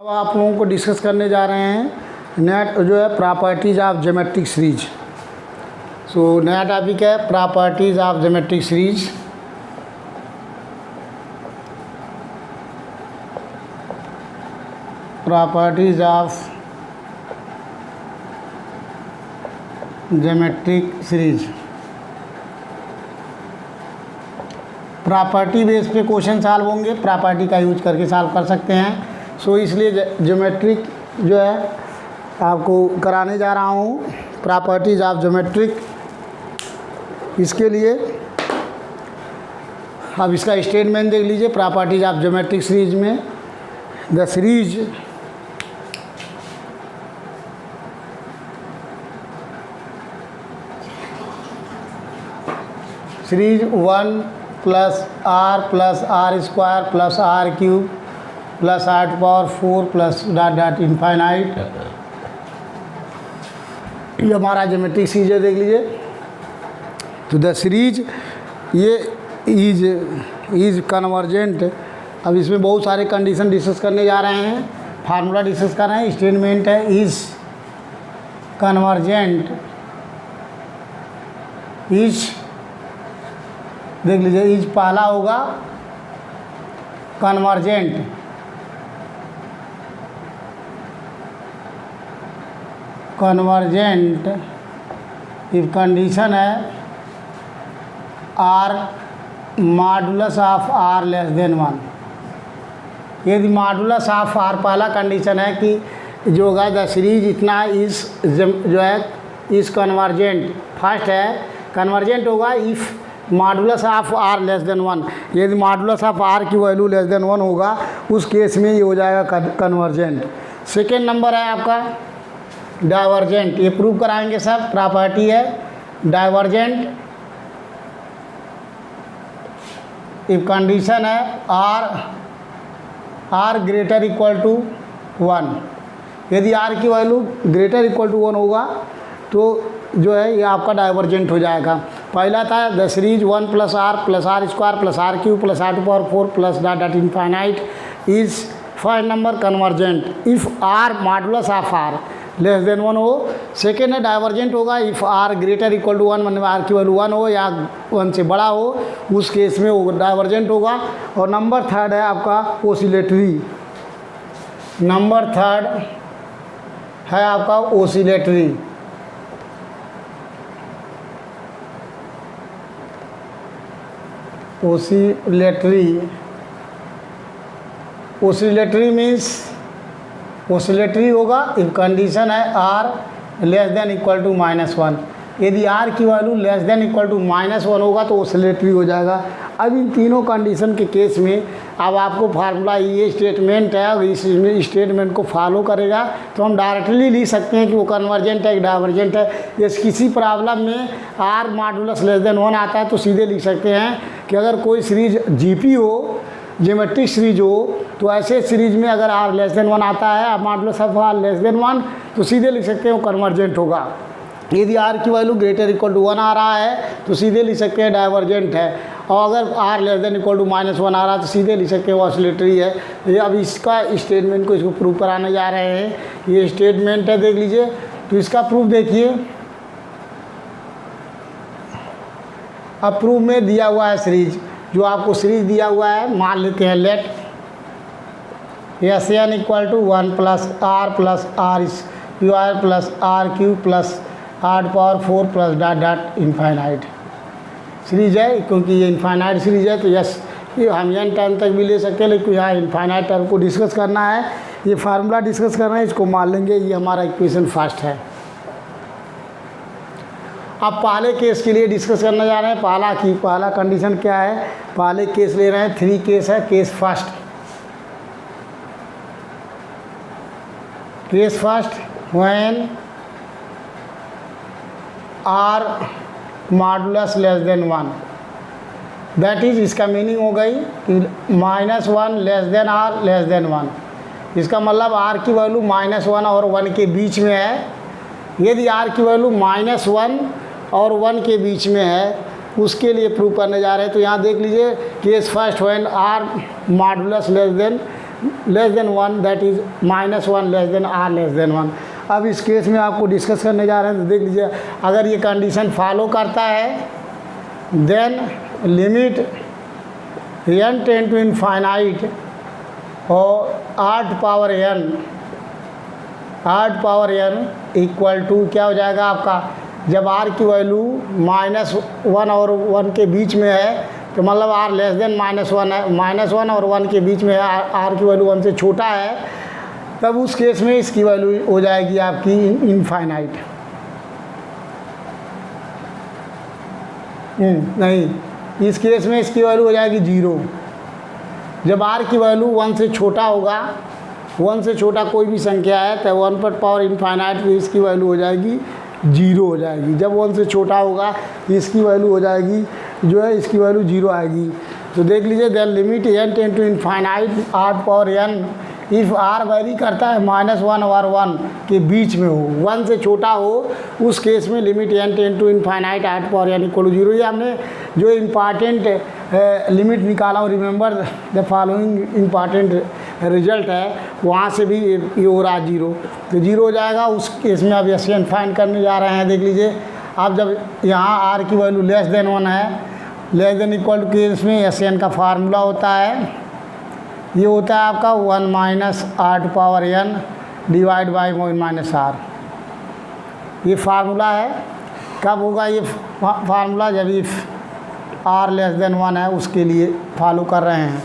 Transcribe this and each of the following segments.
अब आप लोगों को डिस्कस करने जा रहे हैं नया जो है प्रॉपर्टीज़ ऑफ ज्योमेट्रिक सीरीज। सो नया टॉपिक है properties of geometric series. Properties of geometric series. Property base पे क्वेश्चन सॉल्व होंगे, प्रॉपर्टी का यूज करके सॉल्व कर सकते हैं। सो इसलिए ज्योमेट्रिक जो है आपको कराने जा रहा हूँ प्रॉपर्टीज़ ऑफ ज्योमेट्रिक। इसके लिए अब इसका स्टेटमेंट देख लीजिए। प्रॉपर्टीज़ ऑफ ज्योमेट्रिक सीरीज में the series series 1 plus r square plus r cube plus r to power 4 plus dot dot infinite, ये हमारा ज्योमेट्रिक सीरीज है। देख लीजिए तो द सीरीज ये इज कन्वर्जेंट। अब इसमें बहुत सारे कंडीशन डिस्कस करने जा रहे हैं, फार्मूला डिस्कस कर रहे हैं। स्टेटमेंट है इज कन्वर्जेंट, इज देख लीजिए इज पहला होगा कन्वर्जेंट, कन्वर्जेंट इफ कंडीशन है r modulus of r less than 1। यदि मॉडुलस ऑफ आर पहला कंडीशन है कि जो होगा द सीरीज इतना इस जो है इस कन्वर्जेंट, फर्स्ट है कन्वर्जेंट होगा if modulus of r less than 1। यदि मॉडुलस ऑफ आर की वैल्यू लेस देन 1 होगा उस केस में ये हो जाएगा कन्वर्जेंट। सेकेंड नंबर है आपका डाइवर्जेंट, ये प्रूव कराएंगे सब। प्रॉपर्टी है डाइवर्जेंट इफ कंडीशन है आर ग्रेटर इक्वल टू 1। यदि आर की वैल्यू ग्रेटर इक्वल टू 1 होगा तो जो है ये आपका डाइवर्जेंट हो जाएगा। पहला था the series 1 plus r square plus r cube plus r to power 4 plus dot dot infinite is first number convergent if r modulus of r less than 1 हो। सेकेंड है डाइवर्जेंट होगा if r greater equal to 1, मतलब are की value 1 हो या 1 से बड़ा हो, उस केस में वो डाइवर्जेंट होगा। और नंबर थर्ड है आपका ओसिलेटरी। नंबर थर्ड है आपका ओसिलेटरी। ओसिलेटरी मीन्स ओसिलेटरी होगा इफ कंडीशन है r less than equal to -1। यदि आर की value less than equal to -1 होगा तो ओसिलेटरी हो जाएगा। अब इन तीनों कंडीशन के केस में अब आपको फार्मूला ये स्टेटमेंट है और इस स्टेटमेंट को फॉलो करेगा तो हम डायरेक्टली लिख सकते हैं कि वो कन्वर्जेंट है डाइवर्जेंट है। यदि किसी प्रॉब्लम में आर मॉडुलस लेस देन 1 आता है तो सीधे लिख सकते हैं कि अगर कोई सीरीज जीपी हो, ज्योमेट्रिक सीरीज हो, तो ऐसे सीरीज में अगर आर लेस देन 1 आता है, modulus of r less than 1, तो सीधे लिख सकते हैं वो कन्वर्जेंट होगा। यदि आर की वैल्यू ग्रेटर इक्वल टू 1 आ रहा है तो सीधे लिख सकते हैं डाइवर्जेंट है, और अगर r less than equal to -1 आ रहा है तो सीधे लिख सकते हैं वो ऑसिलेटरी है। ये अब इसका स्टेटमेंट को इसको प्रूव कराने जा रहे हैं। ये स्टेटमेंट है, देख लीजिए। तो इसका प्रूफ देखिए। अब प्रूफ में दिया हुआ है सीरीज, जो आपको सीरीज दिया हुआ है, मान लेते हैं let s N equal to 1 plus r square plus r cube plus r power 4 plus dot dot infinite series है। क्योंकि ये इनफाइनाइट सीरीज है तो यस ये हम एन टाइम तक भी ले सकते हैं, लेकिन यहाँ इनफाइनाइट टर्म को डिस्कस करना है, ये फार्मूला डिस्कस करना है, इसको मान लेंगे। ये हमारा इक्वेशन फर्स्ट है। अब पहले केस के लिए डिस्कस करने जा रहे हैं। पहला कंडीशन क्या है, पहले केस ले रहे हैं, 3 केस है। Case first when r modulus less than 1, that is इसका मीनिंग हो गई कि -1 less than r less than 1। इसका मतलब आर की वैल्यू -1 और 1 के बीच में है। यदि आर की वैल्यू -1 और 1 के बीच में है उसके लिए प्रूव करने जा रहे हैं। तो यहाँ देख लीजिए case first when r modulus less than less than 1 that is -1 less than r less than 1। अब इस केस में आपको डिस्कस करने जा रहे हैं, तो देख लीजिए अगर ये कंडीशन फॉलो करता है then limit n tend to infinite और 8 पावर n इक्वल टू क्या हो जाएगा आपका, जब r की वैल्यू -1 और 1 के बीच में है तो मतलब r लेस देन -1 है, -1 और 1 के बीच में है, r की वैल्यू 1 से छोटा है, तब उस केस में इसकी वैल्यू हो जाएगी आपकी इनफाइनाइट। नहीं, इस केस में इसकी वैल्यू हो जाएगी 0। जब r की वैल्यू 1 से छोटा होगा, 1 से छोटा कोई भी संख्या है तो 1 पर पावर इनफाइनाइट में इसकी वैल्यू हो जाएगी 0 हो जाएगी। जब 1 से छोटा होगा तो इसकी वैल्यू हो जाएगी जो है, इसकी वैल्यू 0 आएगी। तो देख लीजिए then limit n tend to infinite 8 power n if r vary करता है -1 और 1 के बीच में हो, 1 से छोटा हो, उस केस में limit n tend to infinite 8 power n equal to 0। ये हमने जो इम्पॉर्टेंट लिमिट निकाला हो, remember the following important result है, वहाँ से भी ये हो रहा है 0, तो 0 हो जाएगा। उस केस में अब एसएन फाइंड करने जा रहे हैं। देख लीजिए अब जब यहाँ r की वैल्यू लेस देन 1 है, less than equal to case में एसएन का फार्मूला होता है, ये होता है आपका 1 minus 8 power n divide by 1 minus r। ये फार्मूला है। कब होगा ये फार्मूला, जब इफ़ r लेस देन 1 है उसके लिए फॉलो कर रहे हैं।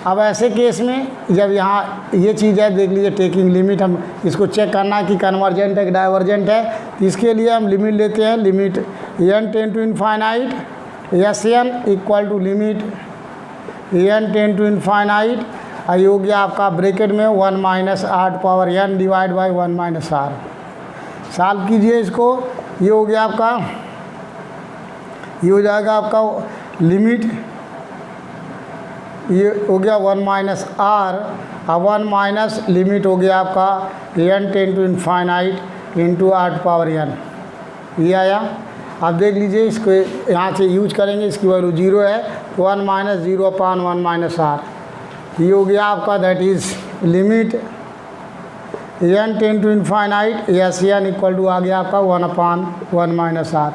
अब ऐसे केस में जब यहाँ ये चीज़ है, देख लीजिए टेकिंग लिमिट, हम इसको चेक करना है कि कन्वर्जेंट है कि डाइवर्जेंट है, तो इसके लिए हम लिमिट लेते हैं, limit n tend to infinite S N equal to limit n tend to infinite, ये हो गया आपका ब्रैकेट में 1 minus 8 power n divide by 1 minus r। Solve कीजिए इसको, ये हो गया आपका, ये हो जाएगा आपका लिमिट, ये हो गया 1 माइनस r और 1 माइनस लिमिट हो गया आपका n tend to infinite into 8 power n, ये आया। आप देख लीजिए इसको यहाँ से यूज करेंगे, इसकी वैल्यू 0 है, 1 माइनस 0 अपान 1 माइनस r, ये हो गया आपका that is limit n tend to infinite S N equal to आ गया आपका 1 अपान 1 माइनस r।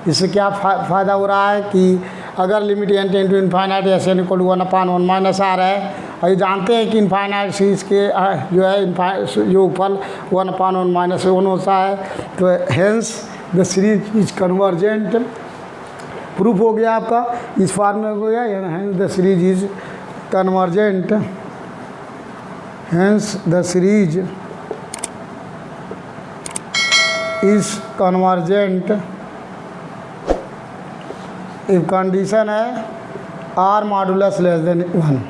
इससे क्या फ़ायदा हो रहा है कि अगर limit n tend to infinite S N equal to 1 upon 1 minus r है, और ये जानते हैं कि इनफाइनाइट सीरीज़ के जो है योगफल 1 अपान 1 माइनस 1 होता है, तो hence the series is convergent. Proof हो गया आपका, इस फार्मूले हो गया, hence the series is convergent, hence the series is convergent if condition है r मॉडुलस लेस देन 1।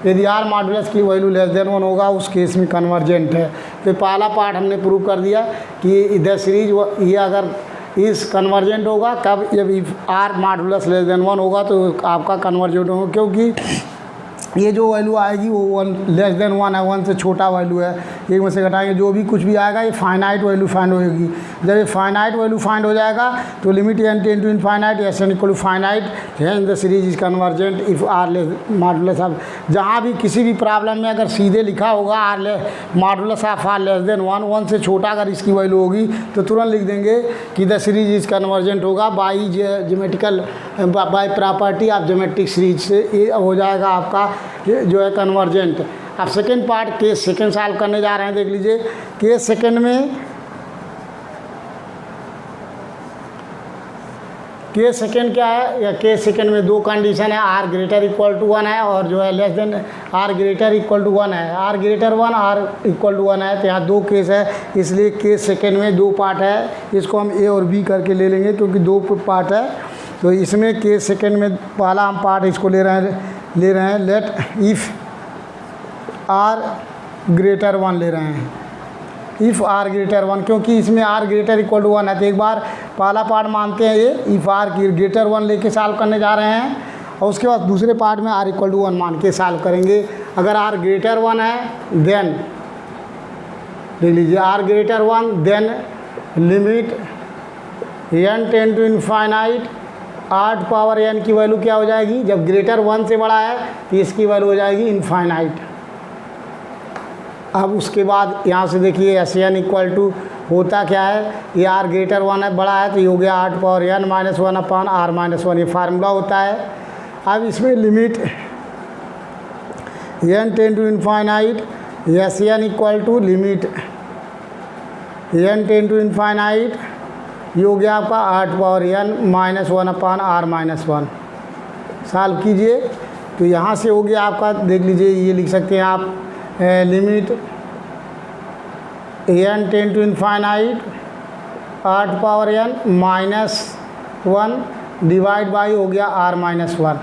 यदि r मॉडुलस की वैल्यू लेस देन 1 होगा उस केस में कन्वर्जेंट है। तो पहला पार्ट हमने प्रूव कर दिया कि इधर सीरीज ये अगर इस कन्वर्जेंट होगा कब, जब if r modulus less than 1 होगा तो आपका कन्वर्जेंट होगा, क्योंकि ये जो वैल्यू आएगी वो 1 लेस देन 1 है, 1 से छोटा वैल्यू है, एक में से घटाएंगे जो भी कुछ भी आएगा ये फाइनाइट वैल्यू फाइंड होगी। जब ये फाइनाइट वैल्यू फाइंड हो जाएगा तो limit n tend to infinite S N equal to finite, hence the series is convergent if r less modulus. अब जहाँ भी किसी भी प्रॉब्लम में अगर सीधे लिखा होगा r modulus of r less than 1, 1 से छोटा अगर इसकी वैल्यू होगी तो तुरंत लिख देंगे कि द सीरीज इज कन्वर्जेंट होगा by geometrical, by property of geometric series से ये हो जाएगा आपका जो है कन्वर्जेंट। अब second part case second solve करने जा रहे हैं। देख लीजिए केस सेकेंड में, केस सेकेंड क्या है, या केस सेकेंड में दो कंडीशन है, r ग्रेटर इक्वल टू 1 है और जो है less than r greater equal to 1 है, r greater 1 r equal to 1 है। तो यहाँ दो केस है, इसलिए केस सेकेंड में दो पार्ट है, इसको हम a और b करके ले लेंगे क्योंकि दो पार्ट है। तो इसमें केस सेकेंड में पहला हम पार्ट इसको ले रहे हैं लेट इफ़ r ग्रेटर 1 ले रहे हैं, इफ़ r ग्रेटर 1, क्योंकि इसमें r ग्रेटर इक्वल टू 1 है। तो एक बार पहला पार्ट मानते हैं ये इफ़ r ग्रेटर 1 लेके सॉल्व करने जा रहे हैं, और उसके बाद दूसरे पार्ट में r इक्वल टू 1 मान के सॉल्व करेंगे। अगर r ग्रेटर 1 है देन देख लीजिए r greater 1 then limit n tend to infinite 8 power n की वैल्यू क्या हो जाएगी, जब ग्रेटर 1 से बड़ा है तो इसकी वैल्यू हो जाएगी इनफाइनाइट। अब उसके बाद यहाँ से देखिए एस एन इक्वल टू होता क्या है, ये आर ग्रेटर वन है, बड़ा है, तो ये हो गया 8 power n minus one upon r minus one, ये फार्मूला होता है। अब इसमें limit n ten to infinite S N equal to limit n ten to infinite, ये हो गया आपका 8 power n minus one upon r minus one. Solve कीजिए तो यहाँ से हो गया आपका, देख लीजिए ये लिख सकते हैं आप limit n ten to infinite 8 power n minus one divide by हो गया आर माइनस वन।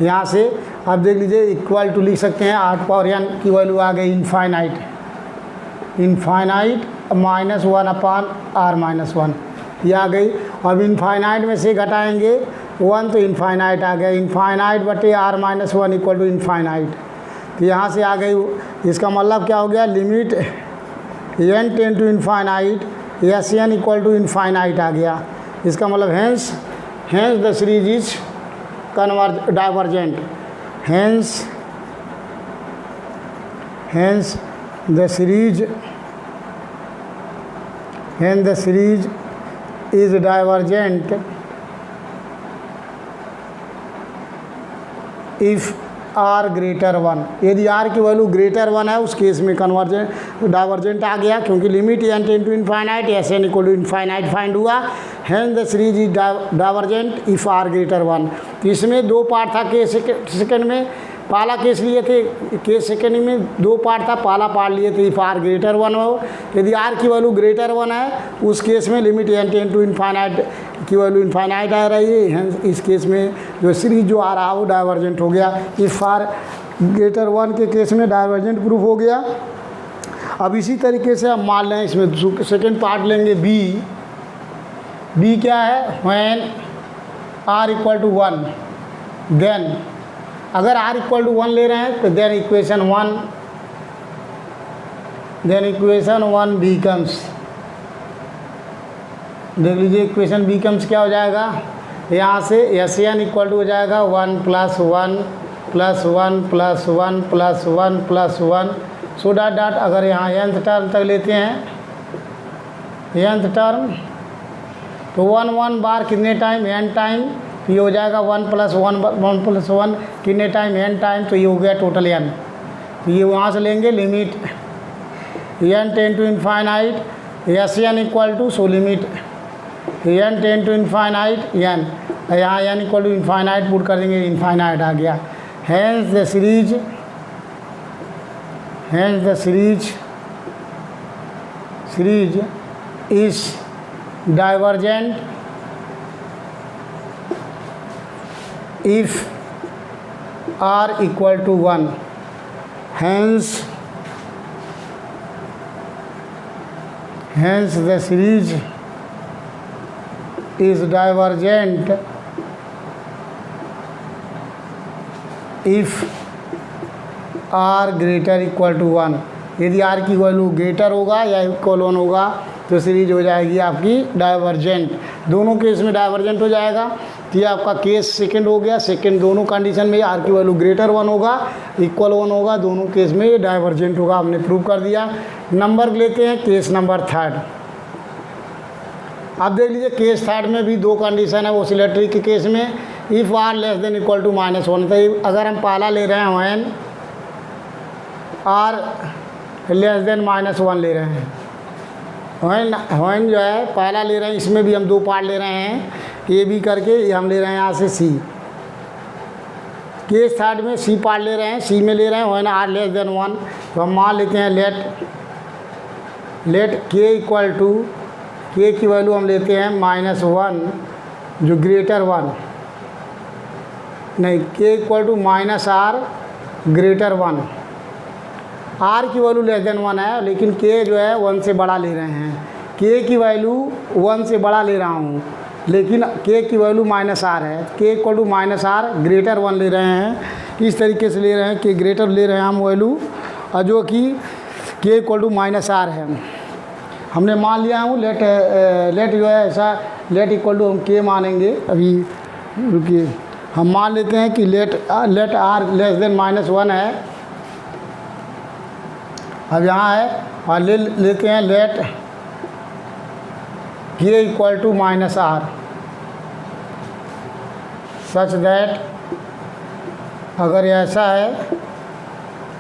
यहाँ से आप देख लीजिए इक्वल टू लिख सकते हैं 8 पावर एन की वैल्यू आ गई infinite minus one upon r minus one, ये आ गई। अब इनफाइनाइट में से घटाएंगे 1 तो इनफाइनाइट आ गया, इनफाइनाइट बटे r minus one equal to infinite, तो यहाँ से आ गई। इसका मतलब क्या हो गया, limit n ten to infinite S N equal to infinite आ गया। इसका मतलब hence the series is divergent, hence the series is divergent if r greater one. यदि आर की वैल्यू ग्रेटर वन है उस केस में डाइवर्जेंट आ गया, क्योंकि limit n ten to infinite S N equal to infinite find हुआ। Hence the series is divergent if r greater one. तो इसमें दो पार्ट था केस सेकेंड में, पहला केस लिए थे, केस सेकेंड में दो पार्ट था, पहला पार्ट लिए थे इफ़ आर ग्रेटर वन हो। यदि आर की वैल्यू ग्रेटर वन है उस केस में limit n ten to infinite की वैल्यू इनफाइनाइट आ रही है, इस केस में जो सीरीज जो आ रहा वो डाइवर्जेंट हो गया। इफ़ आर ग्रेटर वन के केस में डाइवर्जेंट प्रूफ हो गया। अब इसी तरीके से हम मान लें, इसमें सेकेंड पार्ट लेंगे बी क्या है, when r equal to one, then अगर आर इक्वल टू वन ले रहे हैं तो देन इक्वेशन वन बिकम्स, देख लीजिए इक्वेशन बिकम्स क्या हो जाएगा, यहाँ से एस एन इक्वल टू हो जाएगा 1 + 1 + 1 + 1 + 1 + 1 सो डॉट अगर यहाँ nth टर्म तक लेते हैं, nth टर्म तो 1 बार कितने टाइम, n टाइम, तो ये हो जाएगा 1 + 1 कितने टाइम, n टाइम, तो ये हो गया टोटल n। तो ये वहाँ से लेंगे limit n ten to infinite S N equal to, so limit n ten to infinite n, यहाँ n equal to infinite put कर देंगे, इनफाइनाइट आ गया। Hence the series is divergent if r equal to 1, hence the series is divergent if r greater equal to 1। यदि r की value greater होगा या equal 1 होगा तो सीरीज हो जाएगी आपकी डाइवर्जेंट, दोनों केस में डाइवर्जेंट हो जाएगा। तो ये आपका केस सेकंड हो गया। सेकंड दोनों कंडीशन में आर की वैल्यू ग्रेटर 1 होगा, इक्वल 1 होगा, दोनों केस में ये डाइवर्जेंट होगा, हमने प्रूव कर दिया। नंबर लेते हैं केस नंबर थर्ड। आप देख लीजिए केस थर्ड में भी दो कंडीशन है ऑसिलेटरी के केस में, if r less than equal to -1। तो अगर हम पहला ले रहे हैं व्हेन आर लेस देन -1 ले रहे हैं, व्हेन जो है पहला ले रहे हैं, इसमें भी हम दो पार्ट ले रहे हैं, ए बी करके ये हम ले रहे हैं यहाँ से सी। केस थर्ड में सी पार्ट ले रहे हैं, सी में ले रहे हैं व्हेन आर लेस देन 1। तो हम मान लेते हैं लेट के इक्वल टू, के की वैल्यू हम लेते हैं -1 जो ग्रेटर 1, नहीं के equal to -r greater 1। R की वैल्यू लेस देन 1 है, लेकिन के जो है 1 से बड़ा ले रहे हैं, के की वैल्यू 1 से बड़ा ले रहा हूँ, लेकिन के की वैल्यू -r है, के इक्वल टू -r ग्रेटर 1 ले रहे हैं। इस तरीके से ले रहे हैं कि ग्रेटर ले रहे हैं हम वैल्यू, और जो कि के इक्वल टू -r है। हमने मान लिया हूँ लेट जो है ऐसा, लेट इक्वल टू हम के मानेंगे, अभी रुकिए हम मान लेते हैं कि लेट आर लेस देन -1 है, अब यहाँ है और लेते हैं let k equal to minus r such that, अगर ऐसा है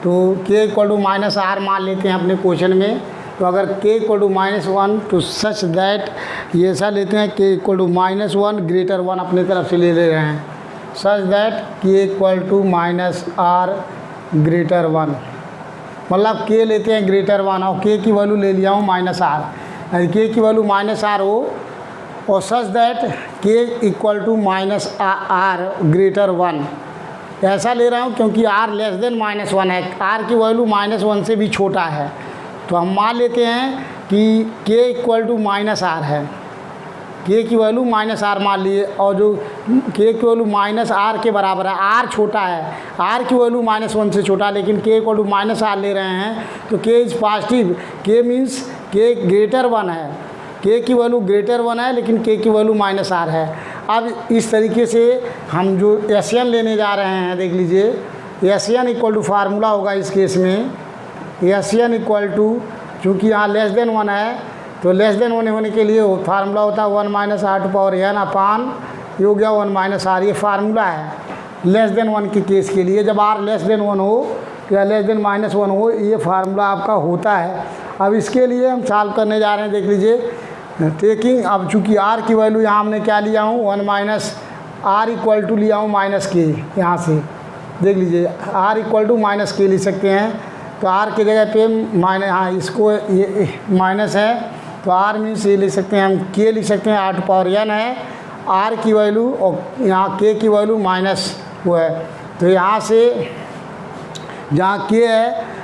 तो के इक्वल टू माइनस आर मान लेते हैं अपने क्वेश्चन में। तो अगर के इक्वल टू -1 तो सच दैट ये ऐसा लेते हैं के इक्वल टू -1 ग्रेटर 1 अपने तरफ से ले रहे हैं, such that k equal to minus r greater 1, मतलब के लेते हैं ग्रेटर 1 और के की वैल्यू ले लिया हूँ माइनस आर, के की वैल्यू माइनस आर हो और such that k equal to minus r greater 1 ऐसा ले रहा हूँ क्योंकि r लेस देन -1 है, r की वैल्यू -1 से भी छोटा है। तो हम मान लेते हैं कि k equal to minus r है, k की वैल्यू माइनस आर मान लिए और जो k की वैल्यू माइनस आर के बराबर है, r छोटा है, r की वैल्यू -1 से छोटा, लेकिन k equal to minus r ले रहे हैं तो k is positive, k means k greater 1 है, k की वैल्यू ग्रेटर 1 है लेकिन k की वैल्यू माइनस आर है। अब इस तरीके से हम जो एस एन लेने जा रहे हैं, देख लीजिए S N equal to formula होगा इस केस में, एस एन इक्वल टू चूँकि यहाँ लेस देन 1 है तो लेस देन 1 होने के लिए फार्मूला होता है 1 minus r to power n upon ये हो गया 1 माइनस आर, ये फार्मूला है लेस देन 1 के केस के लिए। जब आर लेस देन 1 हो या लेस देन -1 हो, ये फार्मूला आपका होता है। अब इसके लिए हम सॉल्व करने जा रहे हैं, देख लीजिए टेकिंग, अब चूँकि आर की वैल्यू यहाँ हमने क्या लिया हूँ 1 माइनस आर इक्वल टू लिया हूँ माइनस के, यहाँ से देख लीजिए आर इक्वल टू माइनस के लिख सकते हैं। तो आर की जगह पे माइनस, हाँ इसको ये माइनस है तो आर मीन्स ये लिख सकते हैं हम के लिख सकते हैं, आर टू पावर एन है, आर की वैल्यू और यहाँ के की वैल्यू माइनस वो है। तो यहाँ से जहाँ के है,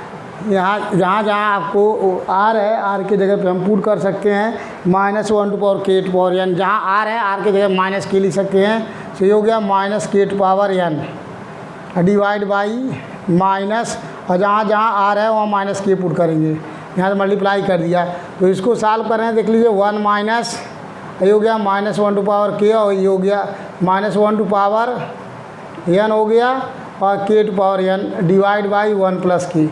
यहाँ जहाँ आपको आर है, आर की जगह पे हम पुट कर सकते हैं -1 टू पावर के टू पावर एन, जहाँ आर है आर की जगह माइनस के लिख सकते हैं। तो ये हो गया minus k to power n divide by minus, और जहाँ आर है वहाँ माइनस के पुट करेंगे, यहाँ से मल्टीप्लाई कर दिया। तो इसको सॉल्व कर रहे हैं, देख लीजिए 1 माइनस ये हो गया -1 टू पावर के और ये हो गया -1 टू पावर एन हो गया और k to power n divide by 1 plus k.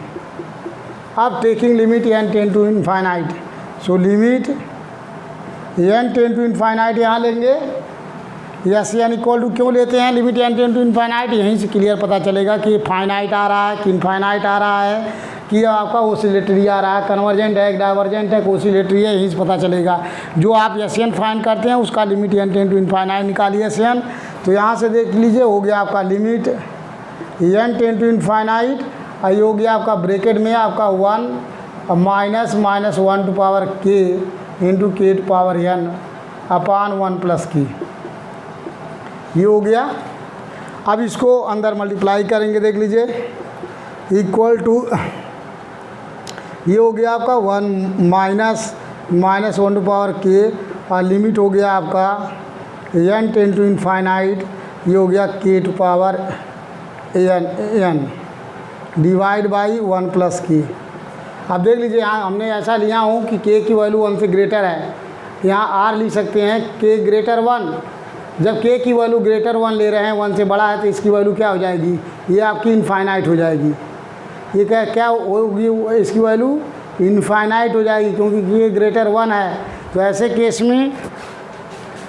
अब taking limit n ten to infinite, so limit n ten to infinite यहाँ लेंगे, यस एन इक्वल टू क्यों लेते हैं limit n ten to infinite, यहीं से क्लियर पता चलेगा कि फाइनाइट आ रहा है कि इनफाइनाइट आ रहा है कि आपका ओसिलेटरी आ रहा है, कन्वर्जेंट है डाइवर्जेंट है ओसिलेटरी है, यहीं से पता चलेगा। जो आप एस एन फाइंड करते हैं उसका limit n ten to infinite निकालिए एस एन। तो यहाँ से देख लीजिए हो गया आपका limit n ten to infinite, ये हो गया आपका ब्रैकेट में आपका 1 minus -1 to power k into k to power n upon 1 plus k, ये हो गया। अब इसको अंदर मल्टीप्लाई करेंगे, देख लीजिए इक्वल टू ये हो गया आपका 1 माइनस -1 टू पावर के और लिमिट हो गया आपका n टेन टू इनफाइनाइट, ये हो गया k to power n divide by 1 plus k. अब देख लीजिए यहाँ हमने ऐसा लिया हूँ कि k की वैल्यू 1 से ग्रेटर है, यहाँ r लिख सकते हैं k ग्रेटर 1। जब k की वैल्यू ग्रेटर 1 ले रहे हैं 1 से बड़ा है तो इसकी वैल्यू क्या हो जाएगी, ये आपकी इनफाइनाइट हो जाएगी। ये क्या होगी, इसकी वैल्यू इनफाइनाइट हो जाएगी क्योंकि ये ग्रेटर 1 है। तो ऐसे केस में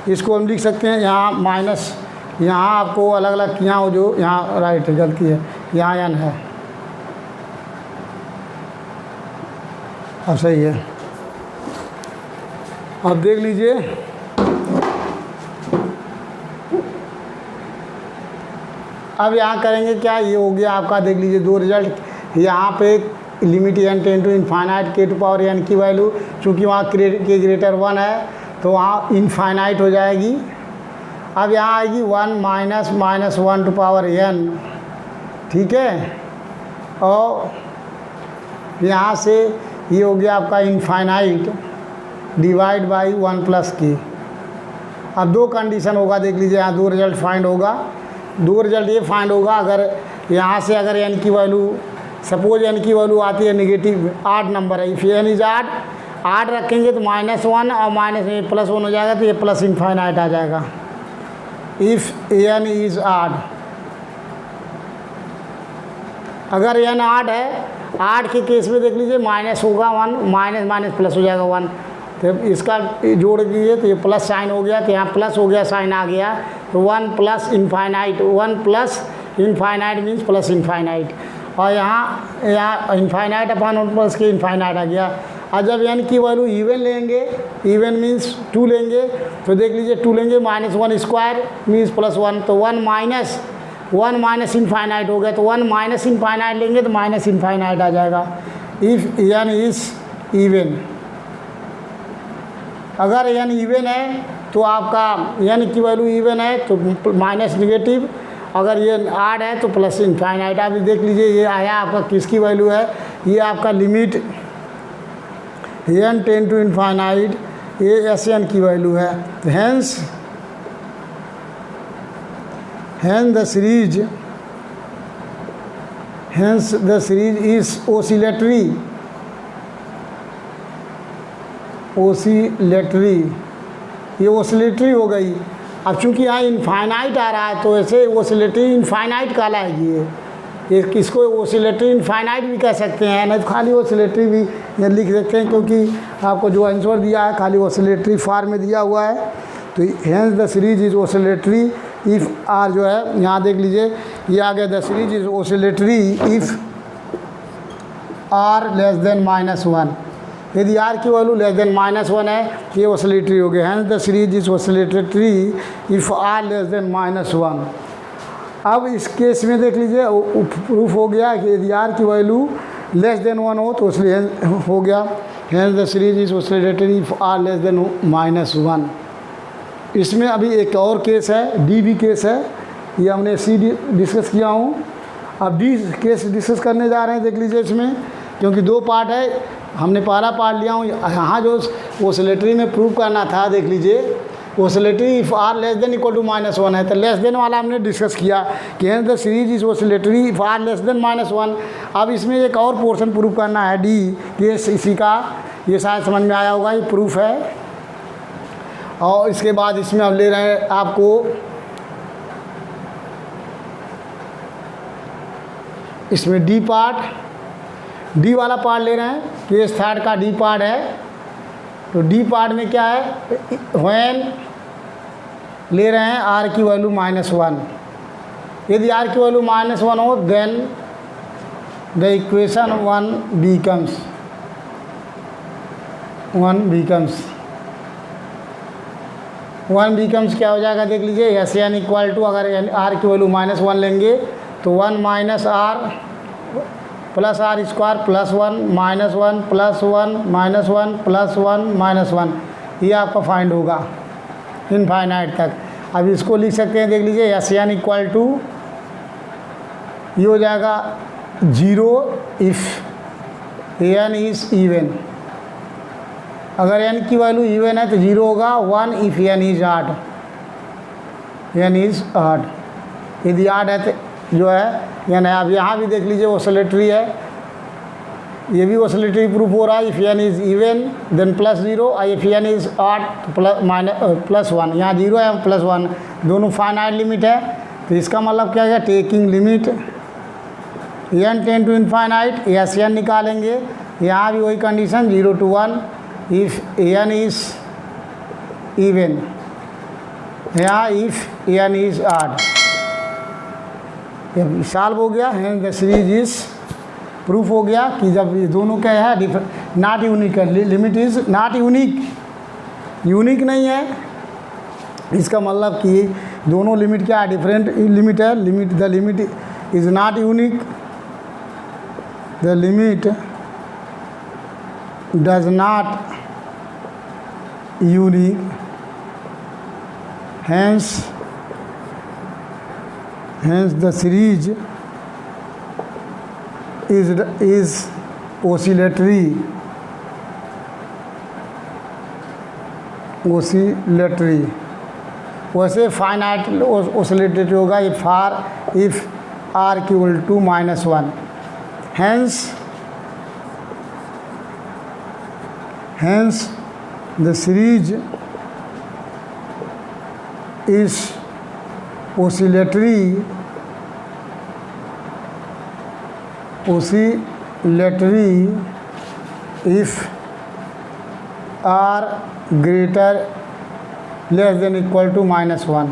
इसको हम लिख सकते हैं यहाँ माइनस, यहाँ आपको अलग अलग किया हो, जो यहाँ राइट है गलती है, यहाँ n है, अब सही है। अब देख लीजिए अब यहाँ करेंगे क्या, ये हो गया आपका, देख लीजिए दो रिजल्ट। यहाँ पे limit n ten to infinite k to power n की वैल्यू, चूँकि वहाँ के ग्रेटर 1 है तो वहाँ इनफाइनाइट हो जाएगी। अब यहाँ आएगी 1 माइनस -1 टू पावर n, ठीक है, और यहाँ से ये हो गया आपका infinite divide by 1 plus k. अब दो कंडीशन होगा, देख लीजिए यहाँ दो रिजल्ट फाइंड होगा। दो रिजल्ट ये फाइंड होगा, अगर यहाँ से अगर n की वैल्यू सपोज n की वैल्यू आती है नेगेटिव 8 नंबर है, इफ़ n इज 8 रखेंगे तो -1 और -+1 हो जाएगा, तो ये प्लस इनफाइनाइट आ जाएगा। इफ़ n इज़ 8, अगर n 8 है 8 के केस में देख लीजिए माइनस होगा 1, माइनस माइनस प्लस हो जाएगा 1, तो इसका जोड़ दीजिए तो ये प्लस साइन हो गया, तो यहाँ प्लस हो गया, साइन आ गया, तो 1 plus infinite, 1 plus infinite means plus infinite, और यहाँ इनफाइनाइट अपॉन 1 प्लस के इनफाइनाइट आ गया। और जब n की वैल्यू इवन लेंगे, इवन मीन्स 2 लेंगे, तो देख लीजिए 2 लेंगे माइनस 1 स्क्वायर मीन्स प्लस 1, तो 1 माइनस इनफाइनाइट हो गया, तो 1 माइनस इनफाइनाइट लेंगे तो माइनस इनफाइनाइट आ जाएगा। इफ़ n इज़ इवन, अगर n इवन है तो आपका n की वैल्यू इवन है तो माइनस निगेटिव, अगर ये आड है तो प्लस इनफाइनाइट। आप देख लीजिए ये आया आपका किसकी वैल्यू है, ये आपका limit n tend to infinite, ये Sn की वैल्यू है। तो hence the series is oscillatory, ये ओसिलेटरी हो गई। अब चूंकि यहाँ इनफाइनाइट आ रहा है तो ऐसे ओसिलेटरी इनफाइनाइट कहलाएगी, ये इसको ओसिलेटरी इनफाइनाइट भी कह सकते हैं, नहीं तो खाली ओसिलेटरी भी ये लिख देते हैं, क्योंकि आपको जो आंसर दिया है खाली ओसिलेटरी फॉर्म में दिया हुआ है। तो hence the series is oscillatory if r जो है, यहाँ देख लीजिए ये आ गया, the series is oscillatory if r less than minus 1, यदि आर की वैल्यू लेस देन माइनस 1 है ये ओसिलेटरी हो गया। Hence the series is oscillatory if r less than minus 1। अब इस केस में देख लीजिए प्रूफ हो गया कि यदि आर की वैल्यू लेस देन 1 हो तो इसलिए हो गया। Hence the series is oscillatory if r less than minus 1। इसमें अभी एक और केस है, डी भी केस है, ये हमने सी डिस्कस किया हूँ, अब डी केस डिस्कस करने जा रहे हैं। देख लीजिए इसमें, क्योंकि 2 पार्ट है, हमने पहला पार्ट लिया हूँ, यहाँ जो ओसिलेटरी में प्रूव करना था देख लीजिए, oscillatory if r less than equal to minus 1 है, तो लेस देन वाला हमने डिस्कस किया कि hence the series is oscillatory if r less than minus 1। अब इसमें एक और पोर्शन प्रूव करना है, डी केस इसी का, ये शायद समझ में आया होगा, ये प्रूफ है। और इसके बाद इसमें अब ले रहे हैं आपको, इसमें डी पार्ट, डी वाला पार्ट ले रहे हैं, केस थर्ड का डी पार्ट है। तो डी पार्ट में क्या है, व्हेन ले रहे हैं आर की वैल्यू माइनस 1, यदि आर की वैल्यू माइनस 1 हो देन द इक्वेशन 1 बिकम्स क्या हो जाएगा, देख लीजिए एस एन इक्वल टू, अगर आर की वैल्यू माइनस 1 लेंगे तो 1 minus r plus r square plus 1 minus 1 plus 1 minus 1 plus 1 minus 1, ये आपका फाइंड होगा इनफाइनाइट तक। अब इसको लिख सकते हैं, देख लीजिए एस एन इक्वल टू, ये हो जाएगा 0 इफ़ एन इज़ इवन, अगर एन की वैल्यू इवन है तो 0 होगा, 1 इफ़ एन इज़ ऑड, यदि ऑड है तो जो है यानी आप यहाँ भी देख लीजिए ओसिलेटरी है, ये भी ओसिलेटरी प्रूफ हो रहा है। If n is even then plus 0, और इफ़ एन इज़ ऑड तो प्लस 1, यहाँ 0 है प्लस 1, दोनों फाइनाइट लिमिट है। तो इसका मतलब क्या है, taking limit n tend to infinite, S N निकालेंगे, यहाँ भी वही condition 0 to 1 if n is even, यहाँ इफ़ एन इज़ ऑड, ये सॉल्व हो गया। Hence the series is proof हो गया कि जब ये दोनों क्या है नॉट यूनिक है, लिमिट इज़ नॉट यूनिक नहीं है, इसका मतलब कि दोनों लिमिट क्या है, डिफरेंट लिमिट है। The limit is not unique, the limit does not unique, hence the series is oscillatory वैसे फाइनाइट oscillatory होगा if r equal to -1, hence the series is oscillatory oscillatory if r greater less than equal to -1,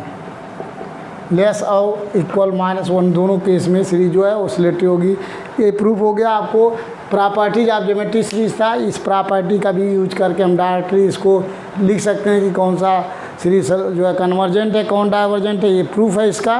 less और equal -1 दोनों case में series जो है oscillatory होगी। ये proof हो गया। आपको प्रॉपर्टीज ऑफ ज्योमेट्री सीरीज था, इस प्रॉपर्टी का भी यूज करके हम डायरेक्टली इसको लिख सकते हैं कि कौन सा सीरीज जो है कन्वर्जेंट है, कौन डाइवर्जेंट है। ये प्रूफ है, इसका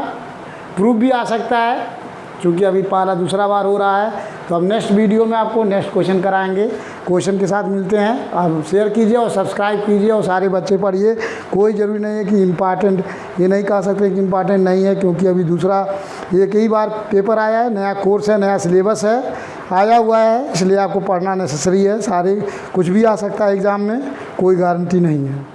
प्रूफ भी आ सकता है क्योंकि अभी पहला दूसरा बार हो रहा है। तो अब नेक्स्ट वीडियो में आपको नेक्स्ट क्वेश्चन कराएंगे, क्वेश्चन के साथ मिलते हैं। आप शेयर कीजिए और सब्सक्राइब कीजिए और सारे बच्चे पढ़िए। कोई ज़रूरी नहीं है कि इम्पॉर्टेंट, ये नहीं कह सकते कि इम्पॉर्टेंट नहीं है, क्योंकि अभी दूसरा एक ही बार पेपर आया है, नया कोर्स है, नया सिलेबस है, आया हुआ है, इसलिए आपको पढ़ना नेसेसरी है। सारे कुछ भी आ सकता है एग्ज़ाम में, कोई गारंटी नहीं है।